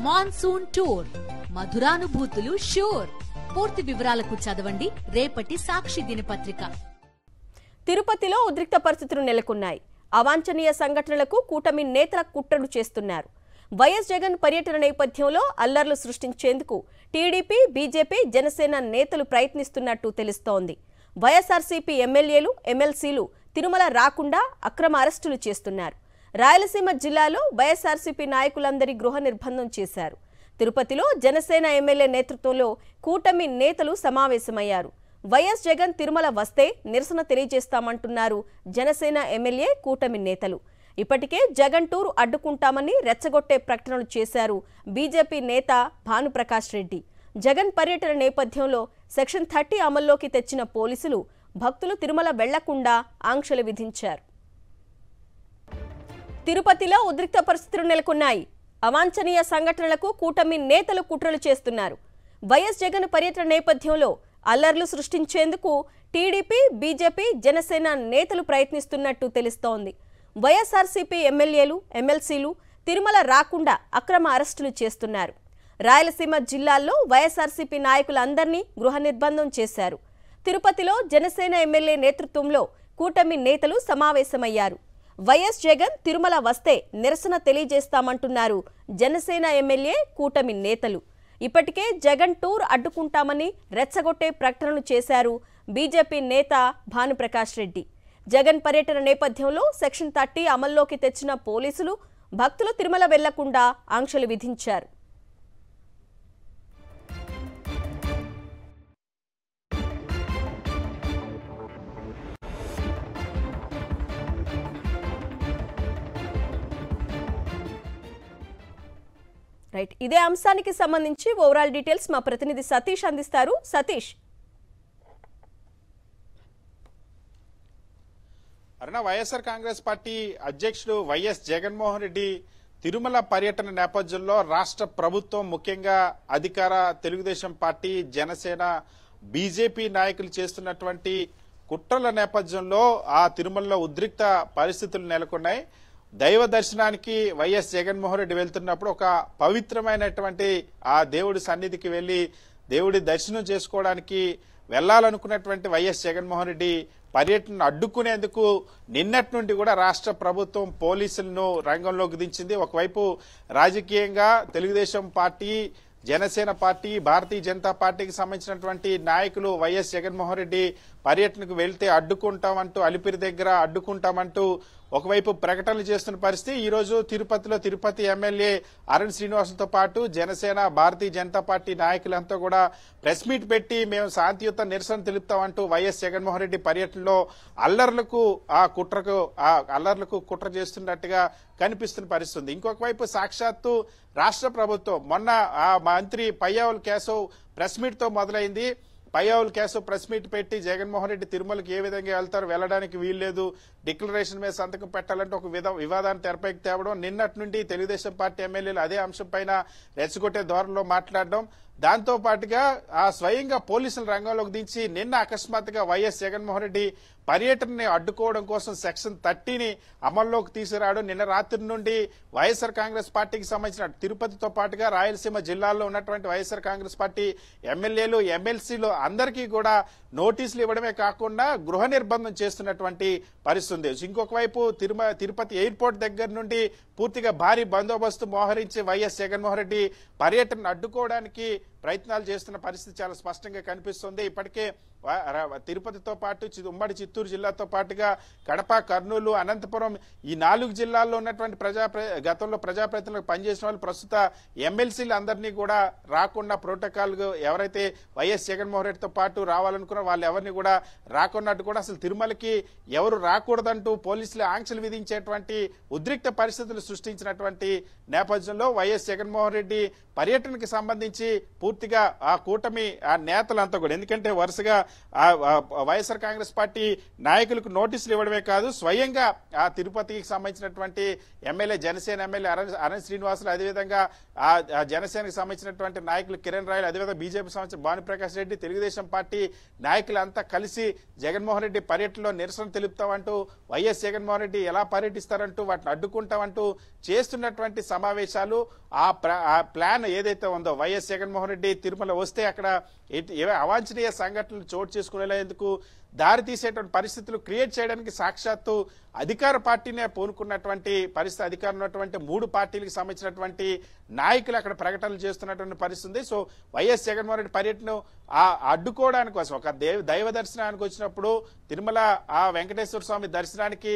Monsoon tour, మధురానుభూతులు sure. పూర్తి వివరాలకు చదవండి రేపటి సాక్షి దినపత్రిక. తిరుపతిలో ఉద్రిక్త పరిస్థితులు నెలకొన్నాయి. అవాంఛనీయ సంఘటనలకు కూటమి నేతల కుట్రలు చేస్తున్నారు. వైఎస్ జగన్ పర్యటన నేపథ్యంలో అల్లర్లు సృష్టించేందుకు టీడీపీ, బీజేపీ, జనసేన నేతలు ప్రయత్నిస్తున్నట్టు తెలుస్తోంది. వైఎస్ఆర్సీపీ ఎమ్మెల్యేలు, ఎమ్మెల్సీలు తిరుమల రాకుండా అక్రమ అరెస్టులు చేస్తున్నారు. రాయలసీమ జిల్లాలో వైఎస్ఆర్సీపీ నాయకులందరి గృహ నిర్బంధం చేశారు. తిరుపతిలో జనసేన ఎమ్మెల్యే నేతృత్వంలో కూటమి నేతలు సమావేశమయ్యారు. వైఎస్ జగన్ తిరుమల వస్తే నిరసన తెలియజేస్తామంటున్నారు జనసేన ఎమ్మెల్యే, కూటమి నేతలు. ఇప్పటికే జగన్ టూర్ అడ్డుకుంటామని రెచ్చగొట్టే ప్రకటనలు చేశారు బీజేపీ నేత భానుప్రకాష్ రెడ్డి. జగన్ పర్యటన నేపథ్యంలో సెక్షన్ 30 అమల్లోకి తెచ్చిన పోలీసులు భక్తులు తిరుమల వెళ్లకుండా ఆంక్షలు విధించారు. తిరుపతిలో ఉద్రిక్త పరిస్థితులు నెలకొన్నాయి. అవాంఛనీయ సంఘటనలకు కూటమి నేతలు కుట్రలు చేస్తున్నారు. వైఎస్ జగన్ పర్యటన నేపథ్యంలో అల్లర్లు సృష్టించేందుకు టీడీపీ, బీజేపీ, జనసేన నేతలు ప్రయత్నిస్తున్నట్టు తెలుస్తోంది. వైఎస్ఆర్సీపీ ఎమ్మెల్యేలు, ఎమ్మెల్సీలు తిరుమల రాకుండా అక్రమ అరెస్టులు చేస్తున్నారు. రాయలసీమ జిల్లాల్లో వైఎస్ఆర్సీపీ నాయకులందరినీ గృహ నిర్బంధం చేశారు. తిరుపతిలో జనసేన ఎమ్మెల్యే నేతృత్వంలో కూటమి నేతలు సమావేశమయ్యారు. వైఎస్ జగన్ తిరుమల వస్తే నిరసన తెలియజేస్తామంటున్నారు జనసేన ఎమ్మెల్యే, కూటమి నేతలు. ఇప్పటికే జగన్ టూర్ అడ్డుకుంటామని రెచ్చగొట్టే ప్రకటనలు చేశారు బీజేపీ నేత భానుప్రకాష్ రెడ్డి. జగన్ పర్యటన నేపథ్యంలో సెక్షన్ 30 అమల్లోకి తెచ్చిన పోలీసులు భక్తులు తిరుమల వెళ్లకుండా ఆంక్షలు విధించారు. రైట్, ఇదే అంశానికి సంబంధించి ఓవరాల్ డీటెయిల్స్ మా ప్రతినిధి సతీష్ అందిస్తారు. సతీష్. అరుణ, వైఎస్ఆర్ కాంగ్రెస్ పార్టీ అధ్యక్షుడు వైఎస్ జగన్మోహన్ రెడ్డి తిరుమల పర్యటన నేపథ్యంలో రాష్ట్ర ప్రభుత్వం, ముఖ్యంగా అధికార తెలుగుదేశం పార్టీ, జనసేన, బీజేపీ నాయకులు చేస్తున్నటువంటి కుట్రల నేపథ్యంలో ఆ తిరుమలలో ఉద్రిక్త పరిస్థితులు నెలకొన్నాయి. దైవ దర్శనానికి వైఎస్ జగన్మోహన్ రెడ్డి వెళ్తున్నప్పుడు ఒక పవిత్రమైనటువంటి ఆ దేవుడి సన్నిధికి వెళ్లి దేవుడి దర్శనం చేసుకోవడానికి వెళ్లాలనుకున్నటువంటి వైఎస్ జగన్మోహన్ రెడ్డి పర్యటనను అడ్డుకునేందుకు నిన్నటి నుండి కూడా రాష్ట్ర ప్రభుత్వం పోలీసులను రంగంలోకి దించింది. ఒకవైపు రాజకీయంగా తెలుగుదేశం పార్టీ, జనసేన పార్టీ, భారతీయ జనతా పార్టీకి సంబంధించినటువంటి నాయకులు వైఎస్ జగన్మోహన్ రెడ్డి పర్యటనకు వెళ్తే అడ్డుకుంటామంటూ, అలిపిరి దగ్గర అడ్డుకుంటామంటూ ఒకవైపు ప్రకటనలు చేస్తున్న పరిస్థితి. ఈ రోజు తిరుపతిలో తిరుపతి ఎమ్మెల్యే అరుణ్ శ్రీనివాసులతో పాటు జనసేన, భారతీయ జనతా పార్టీ నాయకులంతా కూడా ప్రెస్ మీట్ పెట్టి మేము శాంతియుత నిరసన తెలుపుతామంటూ వైఎస్ జగన్మోహన్ రెడ్డి పర్యటనలో అల్లర్లకు కుట్ర చేస్తున్నట్టుగా కనిపిస్తున్న పరిస్థితి. ఇంకొక వైపు సాక్షాత్తు రాష్ట్ర ప్రభుత్వం మొన్న ఆ మంత్రి పయ్యావుల కేశవ్ ప్రెస్ మీట్ తో మొదలైంది. పయ్యావుల కేశవ్ ప్రెస్ మీట్ పెట్టి జగన్మోహన్ రెడ్డి తిరుమలకి ఏ విధంగా వెళ్తారు, వెళ్లడానికి వీల్లేదు, డిక్లరేషన్ మీద సంతకం పెట్టాలంటే ఒక వివాదాన్ని తెరపైకి తేవడం, నిన్నటి నుండి తెలుగుదేశం పార్టీ ఎమ్మెల్యేలు అదే అంశం పైన రెచ్చగొట్టే ధోరణిలో మాట్లాడడం, దాంతో పాటుగా ఆ స్వయంగా పోలీసుల రంగంలోకి దించి నిన్న అకస్మాత్తుగా వైఎస్ జగన్మోహన్ రెడ్డి పర్యటనని అడ్డుకోవడం కోసం సెక్షన్ 30ని అమల్లోకి తీసుకురావడం. నిన్న రాత్రి నుండి వైఎస్ఆర్ కాంగ్రెస్ పార్టీకి సంబంధించిన తిరుపతితో పాటుగా రాయలసీమ జిల్లాల్లో ఉన్నటువంటి వైఎస్ఆర్ కాంగ్రెస్ పార్టీ ఎమ్మెల్యేలు, ఎమ్మెల్సీలు అందరికీ కూడా నోటీసులు ఇవ్వడమే కాకుండా గృహ నిర్బంధం చేస్తున్నటువంటి పరిస్థితి ఉంది. ఇంకొక వైపు తిరుపతి ఎయిర్పోర్ట్ దగ్గర నుండి పూర్తిగా భారీ బందోబస్తు మోహరించి వైఎస్ జగన్మోహన్ రెడ్డి పర్యటనను అడ్డుకోవడానికి ప్రయత్నాలు చేస్తున్న పరిస్థితి చాలా స్పష్టంగా కనిపిస్తుంది. ఇప్పటికే తిరుపతితో పాటు ఉమ్మడి చిత్తూరు జిల్లాతో పాటుగా కడప, కర్నూలు, అనంతపురం ఈ 4 జిల్లాల్లో ఉన్నటువంటి గతంలో ప్రజాప్రతినిధులకు పనిచేసిన వాళ్ళు ప్రస్తుత ఎమ్మెల్సీలు అందరినీ కూడా రాకుండా ప్రోటోకాల్ ఎవరైతే వైఎస్ జగన్మోహన్ రెడ్డితో పాటు రావాలనుకున్నారో వాళ్ళు ఎవరిని కూడా రాకున్నట్టు కూడా అసలు తిరుమలకి ఎవరు రాకూడదంటూ పోలీసులు ఆంక్షలు విధించేటువంటి ఉద్రిక్త పరిస్థితులు సృష్టించినటువంటి నేపథ్యంలో వైఎస్ జగన్మోహన్ రెడ్డి పర్యటనకి సంబంధించి పూర్తిగా ఆ కూటమి ఆ నేతలంతా కూడా, ఎందుకంటే వరుసగా వైఎస్ఆర్ కాంగ్రెస్ పార్టీ నాయకులకు నోటీసులు ఇవ్వడమే కాదు, స్వయంగా ఆ తిరుపతికి సంబంధించినటువంటి ఎమ్మెల్యే జనసేన ఎమ్మెల్యే అరణ్ శ్రీనివాసులు, అదేవిధంగా ఆ జనసేనకు సంబంధించినటువంటి నాయకులు కిరణ్ రాయలు, అదేవిధంగా బీజేపీ సంబంధించిన భానుప్రకాష్ రెడ్డి, తెలుగుదేశం పార్టీ నాయకులంతా కలిసి జగన్మోహన్ రెడ్డి పర్యటనలో నిరసన తెలుపుతామంటూ, వైఎస్ జగన్మోహన్ రెడ్డి ఎలా పర్యటిస్తారంటూ వాటిని అడ్డుకుంటామంటూ చేస్తున్నటువంటి సమావేశాలు, ఆ ప్లాన్ ఏదైతే ఉందో వైఎస్ జగన్మోహన్ రెడ్డి తిరుమల వస్తే అక్కడ అవాంఛనీయ సంఘటనలు చోటు చేసుకునేందుకు దారి తీసేటువంటి పరిస్థితులు క్రియేట్ చేయడానికి సాక్షాత్తు అధికార పార్టీనే పూనుకున్నటువంటి పరిస్థితి, అధికారం ఉన్నటువంటి 3 పార్టీలకు సంబంధించినటువంటి నాయకులు అక్కడ ప్రకటనలు చేస్తున్నటువంటి పరిస్థితి. సో వైఎస్ జగన్మోహన్ రెడ్డి పర్యటన అడ్డుకోవడానికి కోసం ఒక దైవ దర్శనానికి వచ్చినప్పుడు తిరుమల ఆ వెంకటేశ్వర స్వామి దర్శనానికి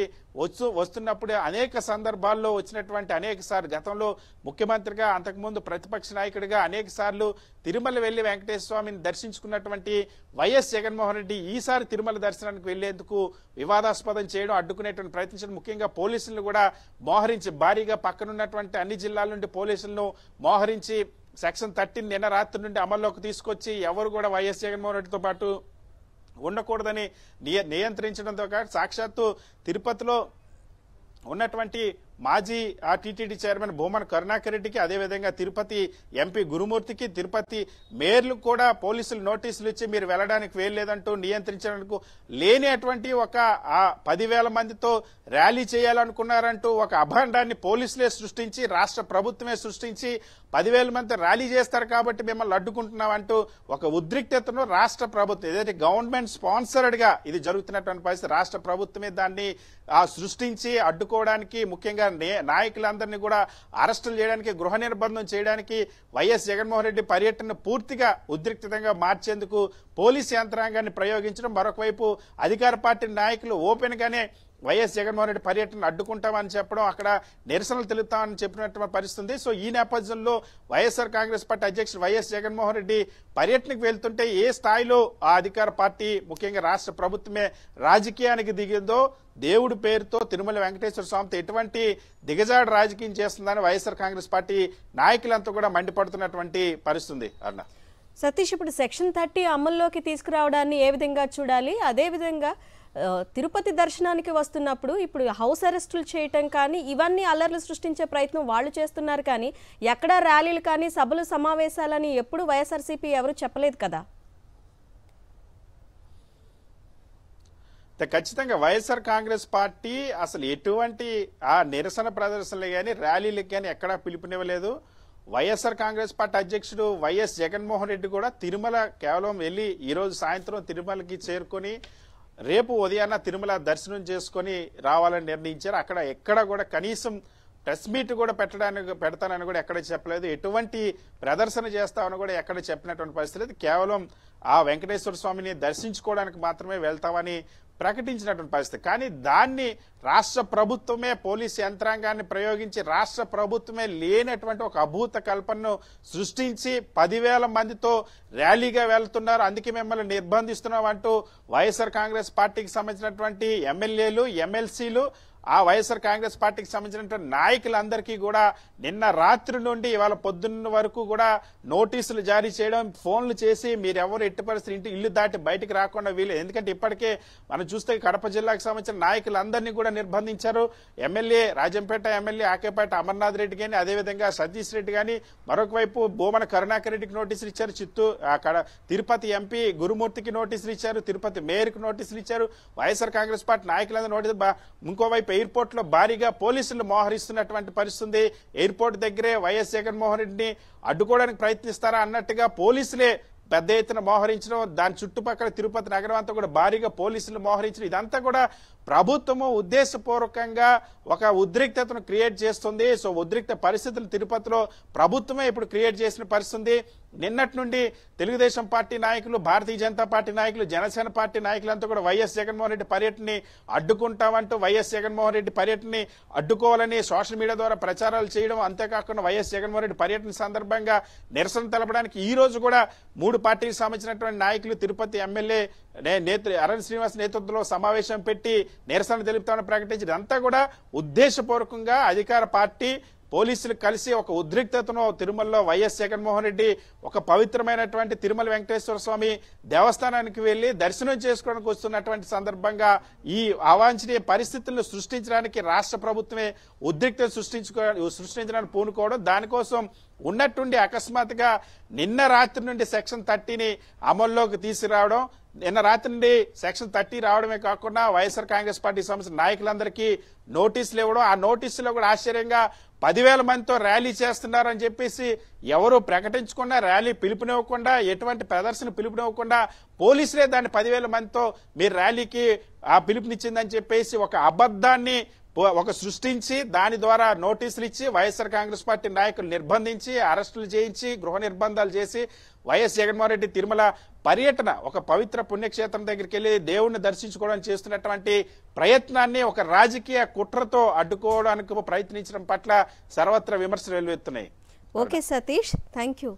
వస్తున్నప్పుడు అనేక సందర్భాల్లో వచ్చినటువంటి అనేక సార్లు గతంలో ముఖ్యమంత్రిగా, అంతకుముందు ప్రతిపక్ష నాయకుడిగా అనేక సార్లు తిరుమల వెళ్లి వెంకటేశ్వర స్వామిని దర్శించుకున్నటువంటి వైఎస్ జగన్మోహన్ రెడ్డి ఈసారి తిరుమల దర్శనానికి వెళ్లేందుకు వివాదాస్పదం చేయడం, అడ్డుకునేటువంటి ప్రయత్నించడం, ముఖ్యంగా పోలీసులను కూడా మోహరించి భారీగా పక్కనున్నటువంటి అన్ని జిల్లాల నుండి పోలీసులను మోహరించి సెక్షన్ 13 నిన్న రాత్రి నుండి అమల్లోకి తీసుకొచ్చి ఎవరు కూడా వైఎస్ జగన్మోహన్ రెడ్డితో పాటు ఉండకూడదని నియంత్రించడంతో కాదు, సాక్షాత్తు తిరుపతిలో ఉన్నటువంటి మాజీ టీటీడీ చైర్మన్ భూమన కరుణాకర్ రెడ్డికి, అదేవిధంగా తిరుపతి ఎంపీ గురుమూర్తికి, తిరుపతి మేయర్లకు కూడా పోలీసులు నోటీసులు ఇచ్చి మీరు వెళ్లడానికి వీల్లేదంటూ నియంత్రించడానికి లేని అటువంటి ఒక 10,000 మందితో ర్యాలీ చేయాలనుకున్నారంటూ ఒక అభాండాన్ని పోలీసులే సృష్టించి, రాష్ట్ర ప్రభుత్వమే సృష్టించి 10,000 మంది ర్యాలీ చేస్తారు కాబట్టి మిమ్మల్ని అడ్డుకుంటున్నామంటూ ఒక ఉద్రిక్తతను రాష్ట్ర ప్రభుత్వం ఏదైతే గవర్నమెంట్ స్పాన్సర్డ్ గా ఇది జరుగుతున్నటువంటి పరిస్థితి, రాష్ట్ర ప్రభుత్వమే దాన్ని సృష్టించి అడ్డుకోవడానికి, ముఖ్యంగా నాయకులందరినీ కూడా అరెస్టులు చేయడానికి, గృహ నిర్బంధం చేయడానికి, వైఎస్ జగన్మోహన్ రెడ్డి పర్యటనను పూర్తిగా ఉద్రిక్తంగా మార్చేందుకు పోలీసు యంత్రాంగాన్ని ప్రయోగించడం, మరొక వైపు అధికార పార్టీ నాయకులు ఓపెన్ గానే వైఎస్ జగన్మోహన్ రెడ్డి పర్యటన అడ్డుకుంటామని చెప్పడం, అక్కడ నిరసనలు తెలుపుతామని చెప్పినటువంటి పరిస్థితి. సో ఈ నేపథ్యంలో వైఎస్ఆర్ కాంగ్రెస్ పార్టీ అధ్యక్షుడు వైఎస్ జగన్మోహన్ రెడ్డి పర్యటనకు వెళ్తుంటే ఏ స్థాయిలో ఆ అధికార పార్టీ, ముఖ్యంగా రాష్ట్ర ప్రభుత్వమే రాజకీయానికి దిగిందో, దేవుడి పేరుతో తిరుమల వెంకటేశ్వర స్వామితో ఎటువంటి దిగజాడు రాజకీయం చేస్తుందని వైఎస్ఆర్ కాంగ్రెస్ పార్టీ నాయకులంతా కూడా మండిపడుతున్నటువంటి పరిస్థితి. అన్న సతీష్, ఇప్పుడు సెక్షన్ 30 అమల్లోకి తీసుకురావడాన్ని ఏ విధంగా చూడాలి? అదేవిధంగా తిరుపతి దర్శనానికి వస్తున్నప్పుడు ఇప్పుడు హౌస్ అరెస్టులు చేయటం కానీ ఇవన్నీ అల్లర్లు సృష్టించే ప్రయత్నం వాళ్ళు చేస్తున్నారు, కానీ ఎక్కడా ర్యాలీలు కానీ సభలు సమావేశాలని ఎప్పుడు వైఎస్ఆర్సీపీ ఎవరు చెప్పలేదు కదా. ఖచ్చితంగా వైఎస్ఆర్ కాంగ్రెస్ పార్టీ అసలు ఎటువంటి ఆ నిరసన ప్రదర్శనలు కానీ ర్యాలీలకు కానీ ఎక్కడా పిలుపునివ్వలేదు. వైఎస్ఆర్ కాంగ్రెస్ పార్టీ అధ్యక్షుడు వైఎస్ జగన్మోహన్ రెడ్డి కూడా తిరుమల కేవలం వెళ్లి ఈ రోజు సాయంత్రం తిరుమలకి చేరుకొని రేపు ఉదయాన్న తిరుమల దర్శనం చేసుకుని రావాలని నిర్ణయించారు. అక్కడ ఎక్కడ కూడా కనీసం ప్రెస్ మీట్ కూడా పెడతానని కూడా ఎక్కడ చెప్పలేదు, ఎటువంటి ప్రదర్శన చేస్తామని కూడా ఎక్కడ చెప్పినటువంటి పరిస్థితి లేదు. కేవలం ఆ వెంకటేశ్వర స్వామిని దర్శించుకోవడానికి మాత్రమే వెళ్తామని ప్రకటించినటువంటి పరిస్థితి. కానీ దాన్ని రాష్ట్ర ప్రభుత్వమే పోలీసు యంత్రాంగాన్ని ప్రయోగించి రాష్ట్ర ప్రభుత్వమే లేనటువంటి ఒక అభూత కల్పనను సృష్టించి 10,000 మందితో ర్యాలీగా వెళ్తున్నారు, అందుకే మిమ్మల్ని నిర్బంధిస్తున్నాం అంటూ వైఎస్ఆర్ కాంగ్రెస్ పార్టీకి సంబంధించినటువంటి ఎమ్మెల్యేలు, ఎమ్మెల్సీలు, ఆ వైఎస్ఆర్ కాంగ్రెస్ పార్టీకి సంబంధించినటువంటి నాయకులందరికీ కూడా నిన్న రాత్రి నుండి ఇవాళ పొద్దున్న వరకు కూడా నోటీసులు జారీ చేయడం, ఫోన్లు చేసి మీరెవరు ఎట్టి పరిస్థితి ఇల్లు దాటి బయటికి రాకుండా వీలు, ఎందుకంటే ఇప్పటికే మనం చూస్తే కడప జిల్లాకు సంబంధించిన నాయకులందరినీ కూడా నిర్బంధించారు. ఎమ్మెల్యే రాజంపేట ఎమ్మెల్యే ఆకేపేట అమర్నాథ్ రెడ్డి కానీ, అదేవిధంగా సతీష్ రెడ్డి కానీ, మరొక వైపు భూమన కరుణాకర్ రెడ్డికి నోటీసులు ఇచ్చారు, తిరుపతి ఎంపీ గురుమూర్తికి నోటీసులు ఇచ్చారు, తిరుపతి మేయర్కి నోటీసులు ఇచ్చారు, వైఎస్ఆర్ కాంగ్రెస్ పార్టీ నాయకులందరూ నోటీసులు. ఇంకోవైపు ఎయిర్పోర్ట్ లో భారీగా పోలీసులు మోహరిస్తున్నటువంటి పరిస్థితి. ఎయిర్పోర్ట్ దగ్గరే వైఎస్ జగన్మోహన్ రెడ్డిని అడ్డుకోవడానికి ప్రయత్నిస్తారా అన్నట్టుగా పోలీసులే పెద్ద ఎత్తున మోహరించడం, దాని చుట్టుపక్కల తిరుపతి నగరం అంతా కూడా భారీగా పోలీసులు మోహరించడం, ఇదంతా కూడా ప్రభుత్వము ఉద్దేశపూర్వకంగా ఒక ఉద్రిక్తతను క్రియేట్ చేస్తుంది. సో ఉద్రిక్త పరిస్థితులు తిరుపతిలో ప్రభుత్వమే ఇప్పుడు క్రియేట్ చేసిన పరిస్థితి. నిన్నటి నుండి తెలుగుదేశం పార్టీ నాయకులు, భారతీయ జనతా పార్టీ నాయకులు, జనసేన పార్టీ నాయకులంతా కూడా వైఎస్ జగన్మోహన్ రెడ్డి పర్యటనని అడ్డుకుంటామంటూ వైఎస్ జగన్మోహన్ రెడ్డి పర్యటనని అడ్డుకోవాలని సోషల్ మీడియా ద్వారా ప్రచారాలు చేయడం, అంతేకాకుండా వైఎస్ జగన్మోహన్ రెడ్డి పర్యటన సందర్భంగా నిరసన తెలపడానికి ఈ రోజు కూడా 3 పార్టీలకు సంబంధించినటువంటి నాయకులు తిరుపతి ఎమ్మెల్యే అరణ్ శ్రీనివాస్ నేతృత్వంలో సమావేశం పెట్టి నిరసన తెలుపుతామని ప్రకటించింది. అంతా కూడా ఉద్దేశపూర్వకంగా అధికార పార్టీ పోలీసులు కలిసి ఒక ఉద్రిక్తతను తిరుమలలో వైఎస్ జగన్మోహన్ రెడ్డి ఒక పవిత్రమైనటువంటి తిరుమల వెంకటేశ్వర స్వామి దేవస్థానానికి వెళ్లి దర్శనం చేసుకోవడానికి వస్తున్నటువంటి సందర్భంగా ఈ అవాంఛనీయ పరిస్థితులను సృష్టించడానికి రాష్ట్ర ప్రభుత్వమే ఉద్రిక్తత సృష్టించడానికి పూనుకోవడం, దానికోసం ఉన్నట్టుండి అకస్మాత్తుగా నిన్న రాత్రి నుండి సెక్షన్ 30ని అమల్లోకి తీసుకురావడం, నిన్న రాత్రి నుండి సెక్షన్ 30 రావడమే కాకుండా వైఎస్ఆర్ కాంగ్రెస్ పార్టీ సంబంధించిన నాయకులందరికీ నోటీసులు ఇవ్వడం, ఆ నోటీసులో కూడా ఆశ్చర్యంగా 10,000 మందితో ర్యాలీ చేస్తున్నారని చెప్పేసి ఎవరు ప్రకటించకుండా, ర్యాలీ పిలుపునివ్వకుండా, ఎటువంటి ప్రదర్శన పిలుపునివ్వకుండా పోలీసులే దాన్ని 10,000 మందితో మీరు ర్యాలీకి ఆ పిలుపునిచ్చిందని చెప్పేసి ఒక అబద్ధాన్ని సృష్టించి దాని ద్వారా నోటీసులు ఇచ్చి వైఎస్ఆర్ కాంగ్రెస్ పార్టీ నాయకులు నిర్బంధించి అరెస్టులు చేయించి గృహ నిర్బంధాలు చేసి వైఎస్ జగన్మోహన్ రెడ్డి తిరుమల పర్యటన ఒక పవిత్ర పుణ్యక్షేత్రం దగ్గరికి వెళ్లి దేవుణ్ణి దర్శించుకోవడం చేస్తున్నటువంటి ప్రయత్నాన్ని ఒక రాజకీయ కుట్రతో అడ్డుకోవడానికి ప్రయత్నించడం పట్ల సర్వత్రా విమర్శలు వెల్లువెత్తున్నాయి. Okay Satish, thank you.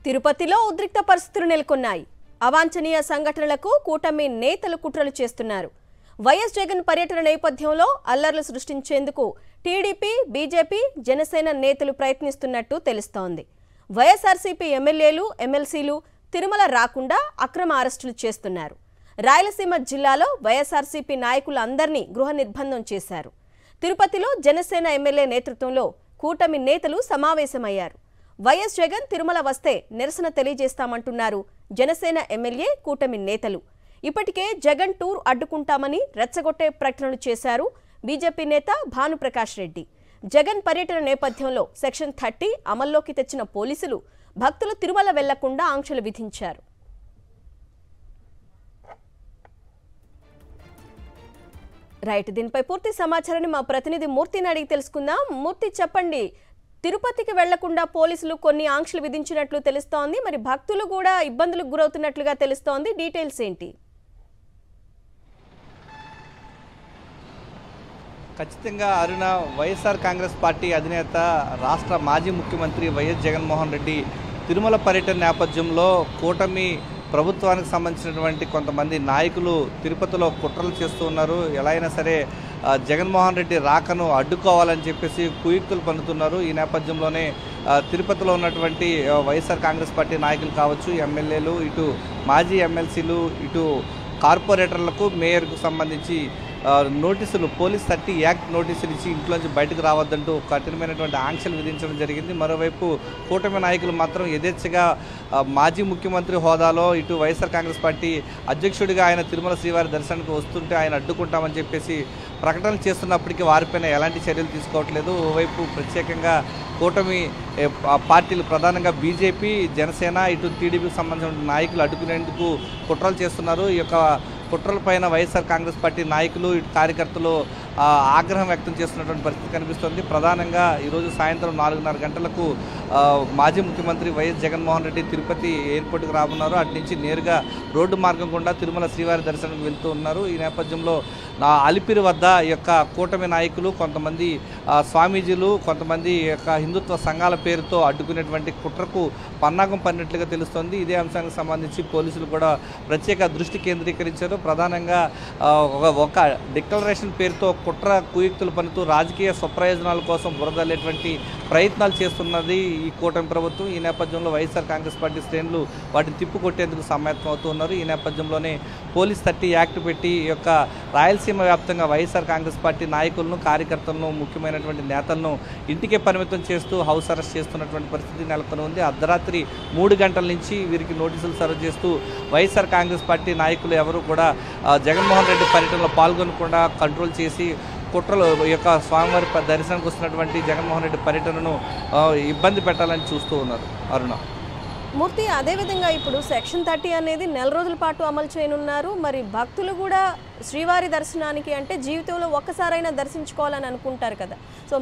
తిరుపతిలో ఉద్రిక్త పరిస్థితులు నెలకొన్నాయి. అవాంఛనీయ సంఘటనలకు కూటమి నేతలు కుట్రలు చేస్తున్నారు. వైఎస్ జగన్ పర్యటన నేపథ్యంలో అల్లర్లు సృష్టించేందుకు టీడీపీ, బీజేపీ, జనసేన నేతలు ప్రయత్నిస్తున్నట్టు తెలుస్తోంది. వైఎస్ఆర్సీపీ ఎమ్మెల్యేలు, ఎమ్మెల్సీలు తిరుమల రాకుండా అక్రమ అరెస్టులు చేస్తున్నారు. రాయలసీమ జిల్లాలో వైఎస్ఆర్సీపీ నాయకులందరినీ గృహ నిర్బంధం చేశారు. తిరుపతిలో జనసేన ఎమ్మెల్యే నేతృత్వంలో కూటమి నేతలు సమావేశమయ్యారు. వైఎస్ జగన్ తిరుమల వస్తే నిరసన తెలియజేస్తామంటున్నారు జనసేన ఎమ్మెల్యే, కూటమి నేతలు. ఇప్పటికే జగన్ టూర్ అడ్డుకుంటామని రెచ్చగొట్టే ప్రకటనలు చేశారు బీజేపీ నేత భానుప్రకాష్ రెడ్డి. జగన్ పర్యటన నేపథ్యంలో సెక్షన్ 30 అమల్లోకి తెచ్చిన పోలీసులు భక్తులు తిరుమల వెళ్లకుండా ఆంక్షలు విధించారు. రైట్, దీనిపై పూర్తి సమాచారాన్ని మా ప్రతినిధి మూర్తిని అడిగి తెలుసుకుందాం. మూర్తి, చెప్పండి, తిరుపతికి వెళ్లకుండా పోలీసులు కొన్ని ఆంక్షలు విధించినట్లు తెలుస్తోంది, మరి భక్తులు కూడా ఇబ్బందులకు గురవుతున్నట్లుగా తెలుస్తోంది, డీటెయిల్స్ ఏంటి? ఖచ్చితంగా అరుణ, వైఎస్ఆర్ కాంగ్రెస్ పార్టీ అధినేత రాష్ట్ర మాజీ ముఖ్యమంత్రి వైఎస్ జగన్మోహన్ రెడ్డి తిరుమల పర్యటన నేపథ్యంలో కూటమి ప్రభుత్వానికి సంబంధించినటువంటి కొంతమంది నాయకులు తిరుపతిలో కుట్రలు చేస్తూ ఉన్నారు. ఎలా అయినా సరే జగన్మోహన్ రెడ్డి రాకను అడ్డుకోవాలని చెప్పేసి కుయుక్తులు పన్నుతున్నారు. ఈ నేపథ్యంలోనే తిరుపతిలో ఉన్నటువంటి వైఎస్ఆర్ కాంగ్రెస్ పార్టీ నాయకులు కావచ్చు, ఎమ్మెల్యేలు, ఇటు మాజీ ఎమ్మెల్సీలు, ఇటు కార్పొరేటర్లకు, మేయర్కు సంబంధించి నోటీసులు, పోలీస్ 30 యాక్ట్ నోటీసులు ఇచ్చి ఇంట్లోంచి బయటకు రావద్దంటూ కఠినమైనటువంటి ఆంక్షలు విధించడం జరిగింది. మరోవైపు కూటమి నాయకులు మాత్రం యథేచ్ఛగా మాజీ ముఖ్యమంత్రి హోదాలో ఇటు వైఎస్ఆర్ కాంగ్రెస్ పార్టీ అధ్యక్షుడిగా ఆయన తిరుమల శ్రీవారి దర్శనానికి వస్తుంటే ఆయన అడ్డుకుంటామని చెప్పేసి ప్రకటనలు చేస్తున్నప్పటికీ వారిపైన ఎలాంటి చర్యలు తీసుకోవట్లేదు. ఓవైపు ప్రత్యేకంగా కూటమి పార్టీలు ప్రధానంగా బీజేపీ, జనసేన, ఇటు టీడీపీకి సంబంధించిన నాయకులు అడ్డుకునేందుకు కుట్రలు చేస్తున్నారు. ఈ యొక్క కుట్రలపైన వైఎస్ఆర్ కాంగ్రెస్ పార్టీ నాయకులు, ఇటు కార్యకర్తలు ఆగ్రహం వ్యక్తం చేస్తున్నటువంటి పరిస్థితి కనిపిస్తుంది. ప్రధానంగా ఈరోజు సాయంత్రం 4:30 గంటలకు మాజీ ముఖ్యమంత్రి వైఎస్ జగన్మోహన్ రెడ్డి తిరుపతి ఎయిర్పోర్ట్కి రానున్నారు. అటు నుంచి నేరుగా రోడ్డు మార్గం గుండా తిరుమల శ్రీవారి దర్శనానికి వెళ్తూ ఉన్నారు. ఈ నేపథ్యంలో అలిపిరి వద్ద ఈ యొక్క కూటమి నాయకులు, కొంతమంది స్వామీజీలు, కొంతమంది యొక్క హిందుత్వ సంఘాల పేరుతో అడ్డుకునేటువంటి కుట్రకు పన్నాగం పడినట్లుగా తెలుస్తోంది. ఇదే అంశానికి సంబంధించి పోలీసులు కూడా ప్రత్యేక దృష్టి కేంద్రీకరించారు. ప్రధానంగా ఒక డిక్లరేషన్ పేరుతో కుట్ర కుయుక్తులు పనుతూ రాజకీయ స్వప్రయోజనాల కోసం బురదల్లేటువంటి ప్రయత్నాలు చేస్తున్నది ఈ కూటమి ప్రభుత్వం. ఈ నేపథ్యంలో వైఎస్ఆర్ కాంగ్రెస్ పార్టీ శ్రేణులు వాటిని తిప్పుకొట్టేందుకు సమాయత్తం అవుతూ ఉన్నారు. ఈ నేపథ్యంలోనే పోలీస్ 30 యాక్ట్ పెట్టి ఈ యొక్క రాయలసీమ వ్యాప్తంగా వైఎస్ఆర్ కాంగ్రెస్ పార్టీ నాయకులను, కార్యకర్తలను, ముఖ్యమైనటువంటి నేతలను ఇంటికే పరిమితం చేస్తూ హౌస్ అరెస్ట్ చేస్తున్నటువంటి పరిస్థితి నెలకొని ఉంది. అర్ధరాత్రి 3 గంటల నుంచి వీరికి నోటీసులు సర్వ్ చేస్తూ వైఎస్ఆర్ కాంగ్రెస్ పార్టీ నాయకులు ఎవరు కూడా జగన్మోహన్ రెడ్డి పర్యటనలో పాల్గొనకుండా కంట్రోల్ చేసి కుట్రలు యొక్క స్వామివారి దర్శనానికి వస్తున్నటువంటి జగన్మోహన్ రెడ్డి పర్యటనను ఇబ్బంది పెట్టాలని చూస్తూ ఉన్నారు. అరుణ, మూర్తి, అదేవిధంగా ఇప్పుడు సెక్షన్ 30 అనేది 4 రోజుల పాటు అమలు చేయనున్నారు. మరి భక్తులు కూడా శ్రీవారి దర్శనానికి అంటే జీవితంలో ఒక్కసారైనా దర్శించుకోవాలని అనుకుంటారు కదా, సో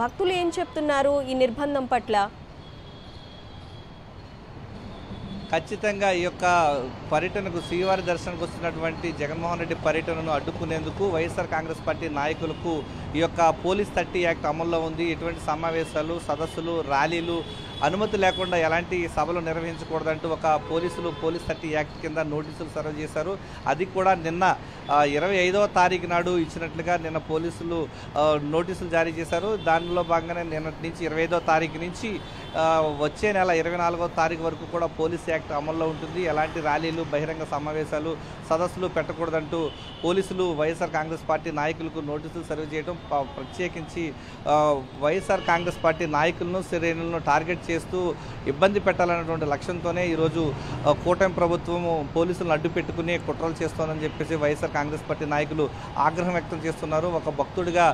భక్తులు ఏం చెప్తున్నారు ఈ నిర్బంధం పట్ల? ఖచ్చితంగా ఈ యొక్క పర్యటనకు శ్రీవారి దర్శనకు వస్తున్నటువంటి జగన్మోహన్ రెడ్డి పర్యటనను అడ్డుకునేందుకు వైఎస్ఆర్ కాంగ్రెస్ పార్టీ నాయకులకు ఈ యొక్క పోలీస్ 30 యాక్ట్ అమల్లో ఉంది. ఎటువంటి సమావేశాలు, సదస్సులు, ర్యాలీలు అనుమతి లేకుండా ఎలాంటి సభలు నిర్వహించకూడదంటూ ఒక పోలీస్ 30 యాక్ట్ కింద నోటీసులు సర్వ్ చేశారు. అది కూడా నిన్న 25వ తారీఖు నాడు ఇచ్చినట్లుగా నిన్న పోలీసులు నోటీసులు జారీ చేశారు. దానిలో భాగంగానే నిన్నటి నుంచి 25వ తారీఖు నుంచి వచ్చే నెల 24వ తారీఖు వరకు కూడా పోలీస్ యాక్ట్ అమల్లో ఉంటుంది. ఎలాంటి ర్యాలీలు, బహిరంగ సమావేశాలు, సదస్సులు పెట్టకూడదంటూ పోలీసులు వైఎస్ఆర్ కాంగ్రెస్ పార్టీ నాయకులకు నోటీసులు సర్వ్ చేయడం, ప్రత్యేకించి వైఎస్ఆర్ కాంగ్రెస్ పార్టీ నాయకులను, శ్రేణులను టార్గెట్ చేస్తూ ఇబ్బంది పెట్టాలన్నటువంటి లక్ష్యంతోనే ఈరోజు కూటమి ప్రభుత్వం పోలీసులను అడ్డు పెట్టుకుని కుట్రలు చేస్తోందని చెప్పేసి వైఎస్ఆర్ కాంగ్రెస్ పార్టీ నాయకులు ఆగ్రహం వ్యక్తం చేస్తున్నారు. ఒక భక్తుడిగా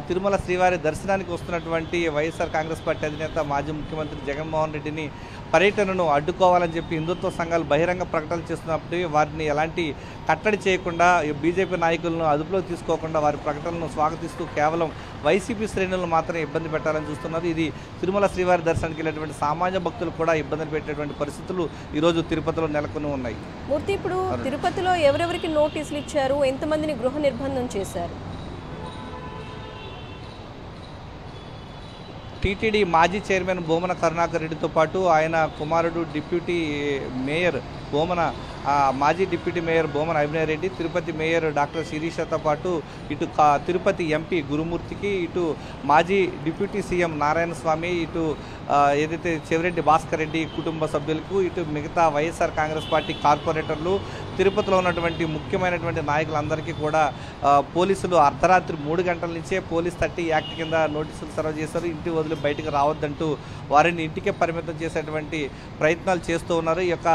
తిరుమల శ్రీవారి దర్శనానికి వస్తున్నటువంటి వైఎస్ఆర్ కాంగ్రెస్ పార్టీ అధినేత మాజీ ముఖ్యమంత్రి జగన్మోహన్ రెడ్డిని పర్యటనను అడ్డుకోవాలని చెప్పి హిందుత్వ సంఘాలు బహిరంగ ప్రకటనలు చేస్తున్నప్పటికీ వారిని ఎలాంటి కట్టడి చేయకుండా, బీజేపీ నాయకులను అదుపులో తీసుకోకుండా వారి ప్రకటనలను స్వాగతిస్తూ కేవలం వైసీపీ శ్రేణులను మాత్రమే ఇబ్బంది పెట్టాలని చూస్తున్నారు. ఇది తిరుమల శ్రీవారి దర్శనానికి వెళ్ళేటువంటి సామాన్య భక్తులు కూడా ఇబ్బందులు పెట్టేటువంటి పరిస్థితులు ఈరోజు తిరుపతిలో నెలకొని ఉన్నాయి. మూర్తి, ఇప్పుడు తిరుపతిలో ఎవరెవరికి నోటీసులు ఇచ్చారు, ఎంతమందిని గృహ నిర్బంధం చేశారు? టీటీడీ మాజీ చైర్మన్ బోమన కరుణాకర్ రెడ్డితో పాటు ఆయన కుమారుడు డిప్యూటీ మేయర్ మాజీ deputy mayor Bomana Abhinay Reddy, Tirupati mayor doctor శిరీషతో పాటు ఇటు తిరుపతి ఎంపీ గురుమూర్తికి, ఇటు మాజీ డిప్యూటీ సీఎం నారాయణ స్వామి, ఇటు ఏదైతే చెవిరెడ్డి భాస్కర్ రెడ్డి కుటుంబ సభ్యులకు, ఇటు మిగతా వైఎస్ఆర్ కాంగ్రెస్ పార్టీ కార్పొరేటర్లు, తిరుపతిలో ఉన్నటువంటి ముఖ్యమైనటువంటి నాయకులందరికీ కూడా పోలీసులు అర్ధరాత్రి 3 గంటల నుంచే పోలీస్ 30 యాక్ట్ కింద నోటీసులు సర్వ్ చేశారు. ఇంటి వదిలి బయటకు రావద్దంటూ వారిని ఇంటికే పరిమితం చేసేటువంటి ప్రయత్నాలు చేస్తూ ఉన్నారు. ఈ యొక్క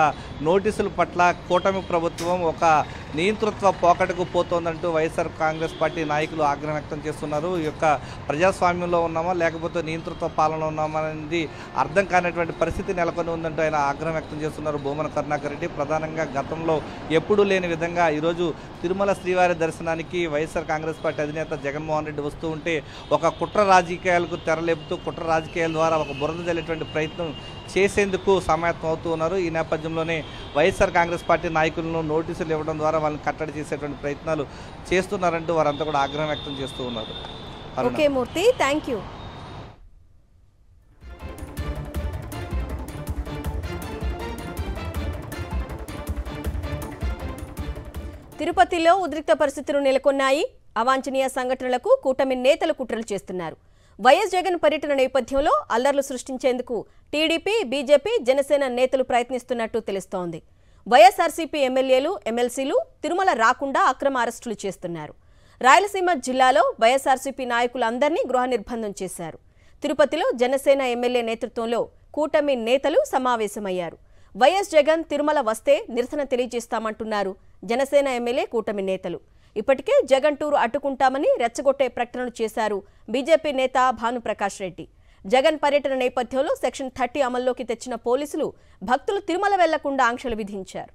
నోటీసుల పట్ల కూటమి ప్రభుత్వం ఒక నియంతృత్వ పోకడకు పోతోందంటూ వైఎస్ఆర్ కాంగ్రెస్ పార్టీ నాయకులు ఆగ్రహం వ్యక్తం చేస్తున్నారు. ఈ యొక్క ప్రజాస్వామ్యంలో ఉన్నామా లేకపోతే నియంతృత్వ పాలనలో ఉన్నామా అనేది అర్థం కానటువంటి పరిస్థితి నెలకొని ఉందంటూ ఆయన ఆగ్రహం వ్యక్తం చేస్తున్నారు. బోమన కరుణాకర్ రెడ్డి ప్రధానంగా గతంలో ఎప్పుడూ లేని విధంగా ఈరోజు తిరుమల శ్రీవారి దర్శనానికి వైఎస్ఆర్ కాంగ్రెస్ పార్టీ అధినేత జగన్మోహన్ రెడ్డి వస్తూ ఉంటే ఒక కుట్ర రాజకీయాలకు తెరలేపుతూ కుట్ర రాజకీయాల ద్వారా ఒక బురద జల్లేటువంటి ప్రయత్నం చేసేందుకు సమాయత్తం అవుతూ ఉన్నారు. ఈ నేపథ్యంలోనే వైఎస్ఆర్ కాంగ్రెస్ పార్టీ నాయకులను నోటీసులు ఇవ్వడం ద్వారా వాళ్ళని కట్టడి చేసేటువంటి ప్రయత్నాలు చేస్తున్నారంటూ వారంతా కూడా ఆగ్రహం వ్యక్తం చేస్తూ ఉన్నారు. Okay Murthy, thank you. తిరుపతిలో ఉద్రిక్త పరిస్థితులు నెలకొన్నాయి. అవాంఛనీయ సంఘటనలకు కూటమి నేతలు కుట్రలు చేస్తున్నారు. వైఎస్ జగన్ పర్యటన నేపథ్యంలో అల్లర్లు సృష్టించేందుకు టీడీపీ, బీజేపీ, జనసేన నేతలు ప్రయత్నిస్తున్నట్టు తెలుస్తోంది. వైఎస్ఆర్సీపీ ఎమ్మెల్యేలు, ఎమ్మెల్సీలు తిరుమల రాకుండా అక్రమ అరెస్టులు చేస్తున్నారు. రాయలసీమ జిల్లాలో వైఎస్ఆర్సీపీ నాయకులందరినీ గృహ నిర్బంధం చేశారు. తిరుపతిలో జనసేన ఎమ్మెల్యే నేతృత్వంలో కూటమి నేతలు సమావేశమయ్యారు. వైఎస్ జగన్ తిరుమల వస్తే నిరసన తెలియజేస్తామంటున్నారు జనసేన ఎమ్మెల్యే, కూటమి నేతలు. ఇప్పటికే జగన్ టూరు అడ్డుకుంటామని రెచ్చగొట్టే ప్రకటనలు చేశారు బీజేపీ నేత భానుప్రకాష్ రెడ్డి. జగన్ పర్యటన నేపథ్యంలో సెక్షన్ 30 అమల్లోకి తెచ్చిన పోలీసులు భక్తులు తిరుమల వెళ్లకుండా ఆంక్షలు విధించారు.